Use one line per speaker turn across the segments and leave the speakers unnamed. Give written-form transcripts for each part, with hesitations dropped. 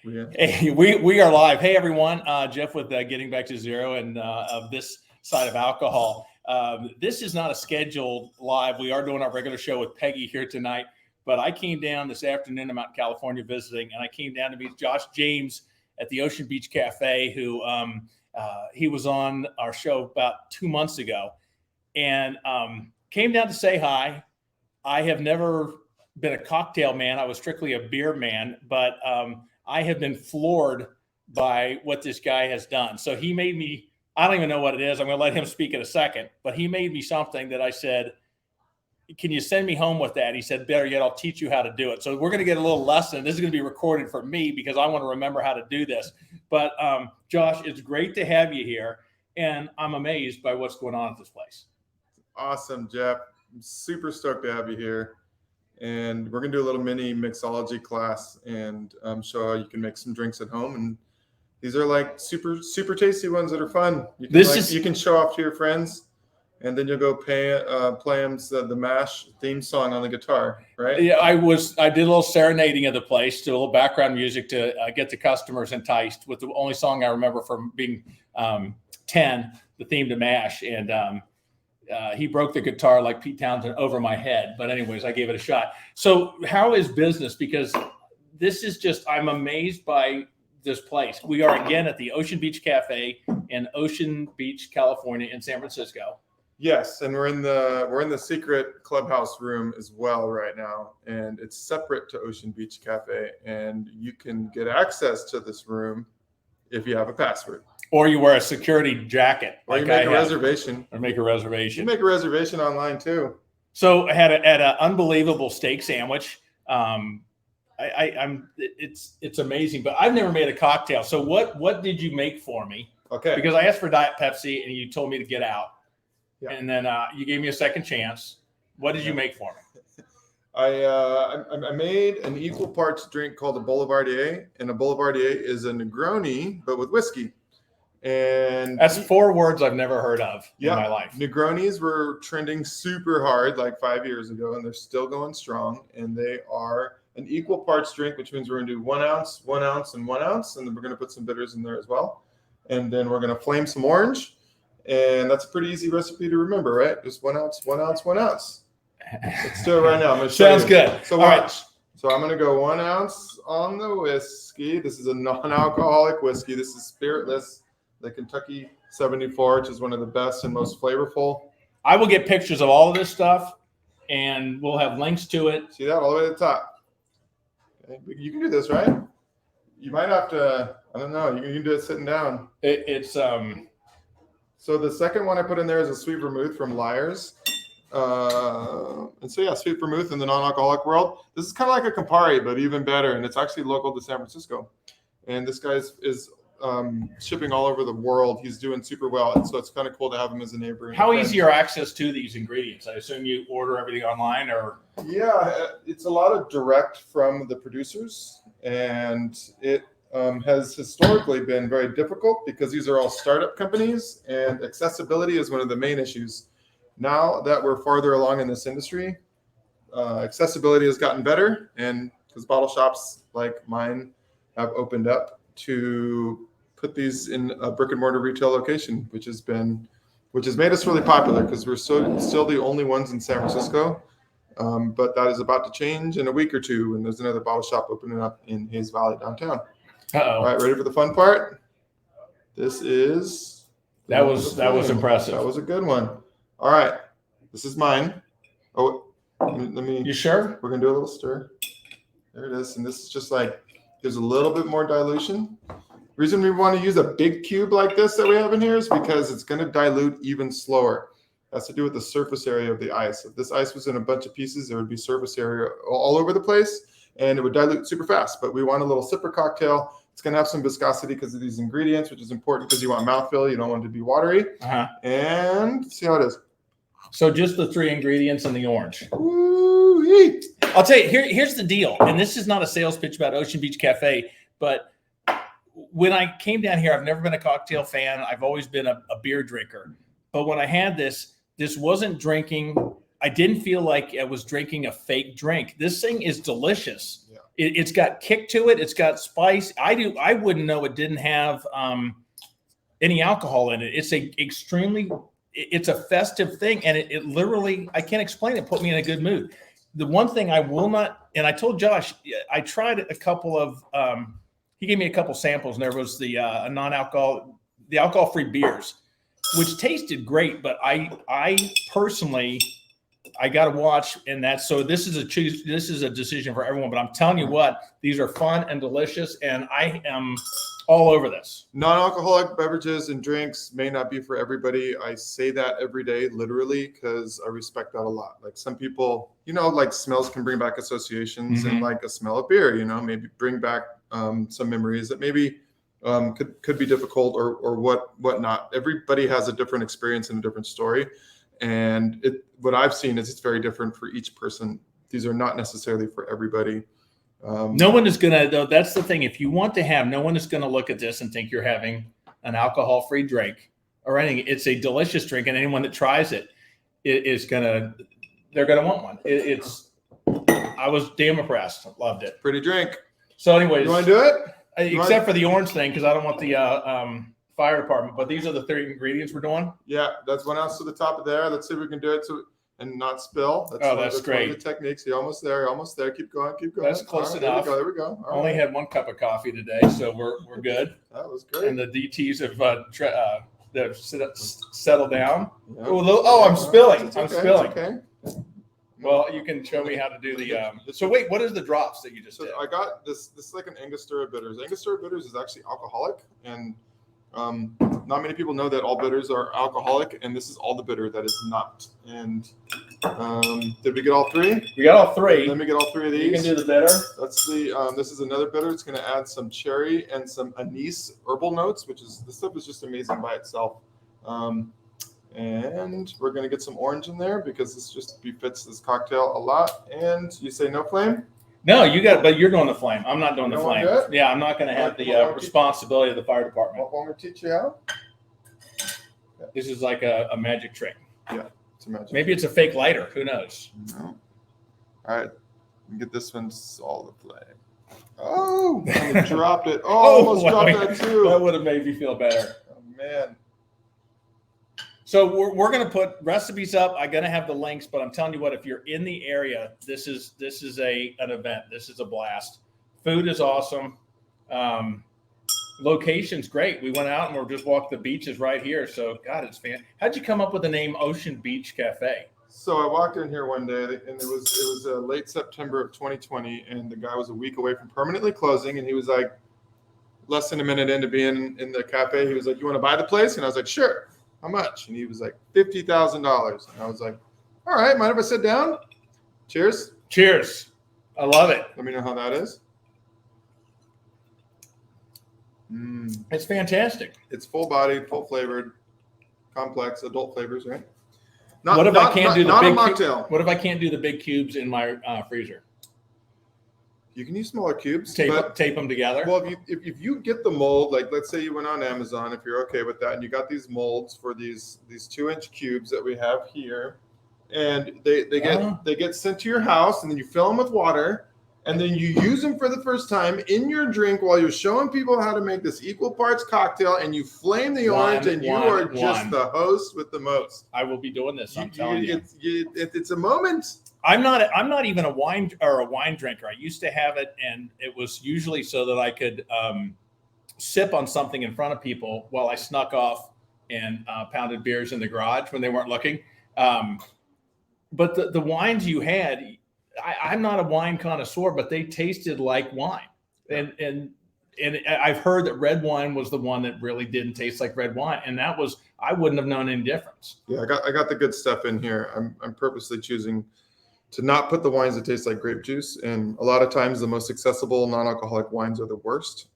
Yeah.
Hey, we are live. Hey, everyone. Jeff with Getting Back to Zero and of this side of alcohol. This is not a scheduled live. We are doing our regular show with Peggy here tonight, but I came down this afternoon. I'm out in California visiting, and I came down to meet Josh James at the Ocean Beach Cafe, who he was on our show about 2 months ago, and came down to say hi. I have never been a cocktail man. I was strictly a beer man, but I have been floored by what this guy has done. So he made me, I don't even know what it is. I'm going to let him speak in a second, but he made me something that I said, can you send me home with that? He said, better yet, I'll teach you how to do it. So we're going to get a little lesson. This is going to be recorded for me because I want to remember how to do this. But Josh, it's great to have you here. And I'm amazed by what's going on at this place.
Awesome, Jeff. I'm super stoked to have you here. And we're going to do a little mini mixology class and show how you can make some drinks at home. And these are like super, super tasty ones that are fun. You can, you can show off to your friends, and then you'll go play them the MASH theme song on the guitar, right?
Yeah, I did a little serenading of the place, to a little background music to get the customers enticed with the only song I remember from being 10, the theme to MASH. And he broke the guitar like Pete Townsend over my head. But anyways, I gave it a shot. So how is business? Because this is just, I'm amazed by this place. We are again at the Ocean Beach Cafe in Ocean Beach, California in San Francisco.
Yes, and we're in the secret clubhouse room as well right now, and it's separate to Ocean Beach Cafe, and you can get access to this room if you have a password.
Or you wear a security jacket.
Or you make a reservation.
Or make a reservation.
You make a reservation online too.
So I had an unbelievable steak sandwich. It's amazing, but I've never made a cocktail. So what did you make for me?
Okay.
Because I asked for Diet Pepsi and you told me to get out.
Yeah.
And then you gave me a second chance. What did you make for me?
I made an equal parts drink called a Boulevardier, and a Boulevardier is a Negroni but with whiskey. And
that's 4 words I've never heard of in my life.
Negronis were trending super hard like 5 years ago, and they're still going strong. And they are an equal parts drink, which means we're going to do 1 ounce, 1 ounce, and 1 ounce, and then we're going to put some bitters in there as well. And then we're going to flame some orange, and that's a pretty easy recipe to remember, right? Just 1 ounce, 1 ounce, 1 ounce. Let's do it right now. I'm going to show
Sounds good.
So watch. Right. So I'm going to go 1 ounce on the whiskey. This is a non-alcoholic whiskey. This is spiritless. The Kentucky 74, which is one of the best and most flavorful.
I will get pictures of all of this stuff, and we'll have links to it.
See that all the way to the top. Okay. You can do this, right? You might have to, I don't know. You can do it sitting down. So the second one I put in there is a sweet vermouth from Lyre's. And so yeah, sweet vermouth in the non-alcoholic world. This is kind of like a Campari, but even better. And it's actually local to San Francisco. And this guy is shipping all over the world. He's doing super well, and so it's kind of cool to have him as a neighbor.
How easy are access to these ingredients? I assume you order everything online, or?
Yeah, it's a lot of direct from the producers, and it has historically been very difficult because these are all startup companies, and accessibility is one of the main issues. Now that we're farther along in this industry, accessibility has gotten better, and because bottle shops like mine have opened up to put these in a brick and mortar retail location, which has made us really popular because we're still the only ones in San Francisco. But that is about to change in a week or two when there's another bottle shop opening up in Hayes Valley downtown. All right, ready for the fun part? That was
impressive.
That was a good one. All right, this is mine. Oh, let me.
You sure?
We're gonna do a little stir. There it is, and this is just like there's a little bit more dilution. Reason we want to use a big cube like this that we have in here is because it's going to dilute even slower. It has to do with the surface area of the ice. If this ice was in a bunch of pieces, there would be surface area all over the place, and it would dilute super fast. But we want a little sipper cocktail. It's going to have some viscosity because of these ingredients, which is important because you want mouthfeel. You don't want it to be watery. And see how it is.
So just the 3 ingredients and the orange.
Ooh-wee.
I'll tell you, here's the deal. And this is not a sales pitch about Ocean Beach Cafe, but when I came down here, I've never been a cocktail fan. I've always been a beer drinker. But when I had this wasn't drinking. I didn't feel like I was drinking a fake drink. This thing is delicious.
Yeah.
It's got kick to it. It's got spice. I wouldn't know it didn't have any alcohol in it. It's a festive thing, and it literally, I can't explain it, put me in a good mood. The one thing I will not, and I told Josh, I tried a couple of, he gave me a couple samples, and there was the alcohol-free beers, which tasted great, but I personally, I got to watch, and so this is a decision for everyone, but I'm telling you what, these are fun and delicious, and I am all over this.
Non-alcoholic beverages and drinks may not be for everybody. I say that every day, literally, because I respect that a lot. Like some people, like smells can bring back associations, and like a smell of beer, maybe bring back some memories that maybe could be difficult or whatnot. Everybody has a different experience and a different story. And what I've seen is it's very different for each person. These are not necessarily for everybody.
No one is going to, though. That's the thing. If you want to have, no one is going to look at this and think you're having an alcohol-free drink or anything. It's a delicious drink, and anyone that tries it is they're going to want one. I was damn impressed. Loved it.
Pretty drink.
So anyways.
You want to do it?
Except for the orange thing, because I don't want the fire department, but these are the 3 ingredients we're doing.
Yeah, that's 1 ounce to the top of there. Let's see if we can do it and not spill.
That's great.
One of the techniques. You're almost there. Keep going.
That's close enough.
There we go. All
Only
right.
had 1 cup of coffee today, so we're good.
That was great.
And the DTs have settled down.
Yeah.
Oh, I'm spilling.
It's
I'm
okay,
spilling.
It's okay.
Well, you can show me how to do the. So wait, what is the drops that you just
So
did?
I got this. This is like an Angostura bitters. Angostura bitters is actually alcoholic, and not many people know that all bitters are alcoholic, and this is all the bitter that is not. And did we get all 3?
We got all 3.
Let me get all 3 of these.
You can do the bitter.
That's the. This is another bitter. It's going to add some cherry and some anise herbal notes, this stuff is just amazing by itself. And we're going to get some orange in there because this just befits this cocktail a lot. And you say no flame?
No, but you're doing the flame. I'm not doing the
You
flame.
wanna do it?
Yeah, I'm not going to have the responsibility of the fire department.
Want me to teach you how?
This is like a magic trick.
Yeah, it's a magic.
Maybe it's a fake lighter. Who knows?
No. All right, get this one solid flame. Oh, I dropped it. Oh, almost dropped that too.
That would have made me feel better.
Oh man.
So we're going to put recipes up. I'm going to have the links, but I'm telling you what, if you're in the area, this is an event. This is a blast. Food is awesome. Location's great. We went out and we're just walked the beaches right here. So God, it's fantastic. How'd you come up with the name Ocean Beach Cafe?
So I walked in here one day, and it was late September of 2020, and the guy was a week away from permanently closing, and he was like, less than a minute into being in the cafe, he was like, "You want to buy the place?" And I was like, "Sure." How much? And he was like, $50,000. And I was like, all right, mind if I sit down? Cheers.
Cheers. I love it.
Let me know how that is.
It's fantastic.
It's full bodied, full flavored, complex, adult flavors, right?
What if I can't do the big
mocktail?
What if I can't do the big cubes in my freezer?
You can use smaller cubes.
Tape them together.
Well, if you get the mold, like let's say you went on Amazon, if you're okay with that, and you got these molds for these 2-inch cubes that we have here, and they get sent to your house, and then you fill them with water, and then you use them for the first time in your drink while you're showing people how to make this equal parts cocktail, and you flame the orange, and you are just the host with the most.
I will be doing this. I'm telling you.
It's a moment.
I'm not even a wine drinker. I used to have it, and it was usually so that I could sip on something in front of people while I snuck off and pounded beers in the garage when they weren't looking. But the wines you had, I'm not a wine connoisseur, but they tasted like wine. And I've heard that red wine was the one that really didn't taste like red wine, and I wouldn't have known any difference.
Yeah, I got the good stuff in here. I'm purposely choosing to not put the wines that taste like grape juice. And a lot of times the most accessible non-alcoholic wines are the worst.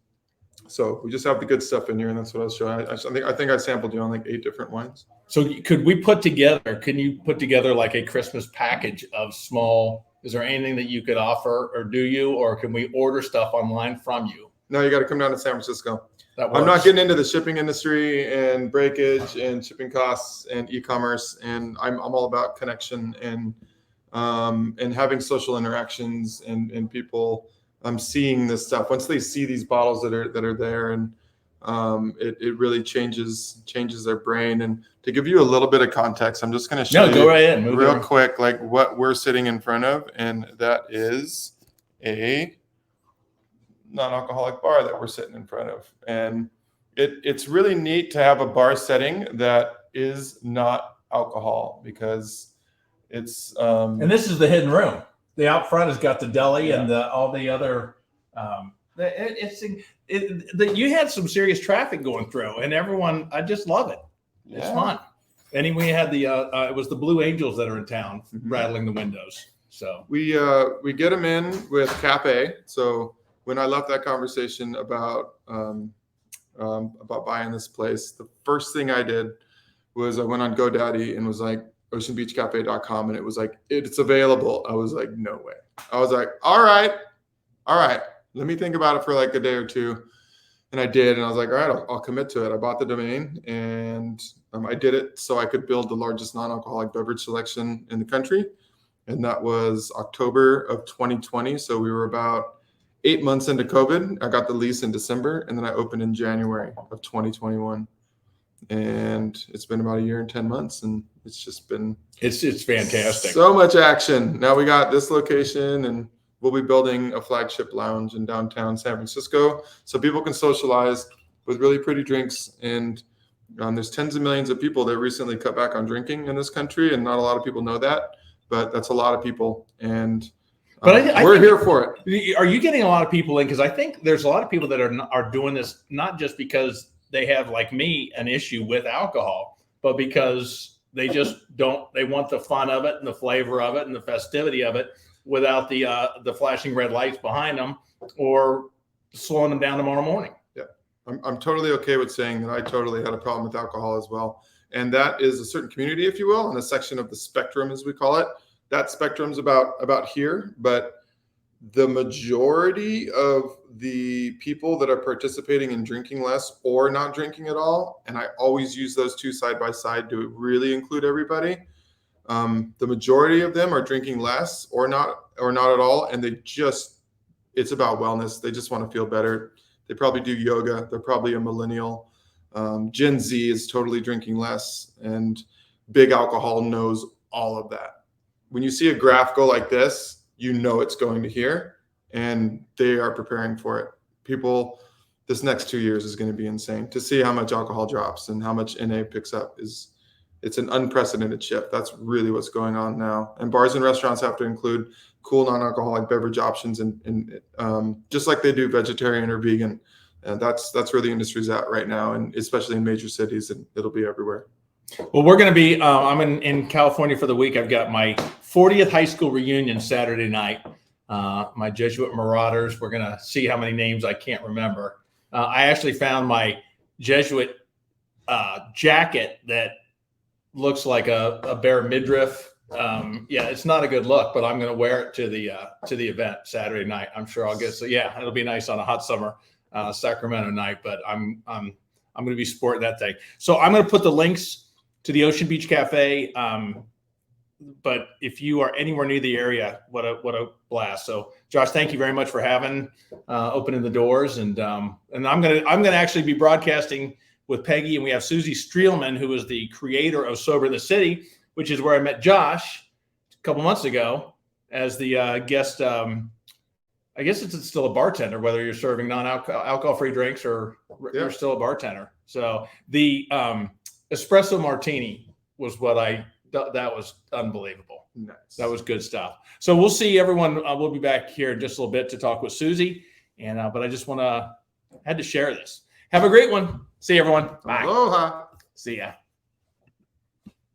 So we just have the good stuff in here, and that's what I was showing. I think I sampled you on like 8 different wines.
So can you put together like a Christmas package of small, is there anything that you could offer, or do you, or can we order stuff online from you?
No, you got to come down to San Francisco.
That works.
I'm not getting into the shipping industry and breakage and shipping costs and e-commerce. And I'm all about connection and having social interactions and people seeing this stuff. Once they see these bottles that are there, and it really changes their brain. And to give you a little bit of context, I'm just going to show
go
you
right in. Move
real
over.
quick, like what we're sitting in front of, and that is a non-alcoholic bar that we're sitting in front of. And it's really neat to have a bar setting that is not alcohol, because it's
And this is the hidden room. The out front has got the deli
Yeah.
and all the other. You had some serious traffic going through, and everyone. I just love it. It's fun. And then we had it was the Blue Angels that are in town rattling the windows. So
we get them in with Cafe. So when I left that conversation about buying this place, the first thing I did was I went on GoDaddy and was like oceanbeachcafe.com, and it was like, it's available. I was like, no way. I was like, all right, let me think about it for like a day or two. And I did, and I was like, all right, I'll commit to it. I bought the domain, and I did it so I could build the largest non-alcoholic beverage selection in the country. And that was October of 2020. So we were about 8 months into COVID. I got the lease in December, and then I opened in January of 2021. And it's been about a year and 10 months, and it's just been
it's fantastic.
So much action. Now we got this location, and we'll be building a flagship lounge in downtown San Francisco so people can socialize with really pretty drinks. And there's tens of millions of people that recently cut back on drinking in this country, and not a lot of people know that, but that's a lot of people. And
But
we're here for it.
Are you getting a lot of people in? Because I think there's a lot of people that are doing this not just because they have, like me, an issue with alcohol, but because they just don't. They want the fun of it and the flavor of it and the festivity of it without the flashing red lights behind them or slowing them down tomorrow morning.
Yeah, I'm totally okay with saying that I totally had a problem with alcohol as well. And that is a certain community, if you will, and a section of the spectrum, as we call it. That spectrum's about here, but the majority of the people that are participating in drinking less or not drinking at all, and I always use those two side by side to really include everybody. The majority of them are drinking less or not at all, and it's about wellness. They just want to feel better. They probably do yoga. They're probably a millennial. Gen Z is totally drinking less, and big alcohol knows all of that. When you see a graph go like this, you know it's going to here, and they are preparing for it. People, this next 2 years is going to be insane. To see how much alcohol drops and how much NA picks up it's an unprecedented shift. That's really what's going on now. And bars and restaurants have to include cool non-alcoholic beverage options, and just like they do vegetarian or vegan. And that's where the industry's at right now, and especially in major cities, and it'll be everywhere.
Well, we're going to be, I'm in California for the week. I've got my 40th high school reunion Saturday night. My Jesuit Marauders. We're going to see how many names I can't remember. I actually found my Jesuit jacket that looks like a bare midriff. Yeah, it's not a good look, but I'm going to wear it to the event Saturday night. I'm sure I'll get, so yeah, it'll be nice on a hot summer Sacramento night, but I'm going to be sporting that thing. So I'm going to put the links to the Ocean Beach Cafe. But if you are anywhere near the area, what a blast. So Josh, thank you very much for opening the doors. And I'm going to actually be broadcasting with Peggy, and we have Susie Streelman, who is the creator of Sober the City, which is where I met Josh a couple months ago as the guest. I guess it's still a bartender, whether you're serving alcohol-free drinks or you're still a bartender. So the espresso martini was that was unbelievable.
Nice.
That was good stuff. So we'll see everyone. We'll be back here in just a little bit to talk with Susie. And but I just had to share this. Have a great one. See you, everyone. Bye.
Aloha.
See ya.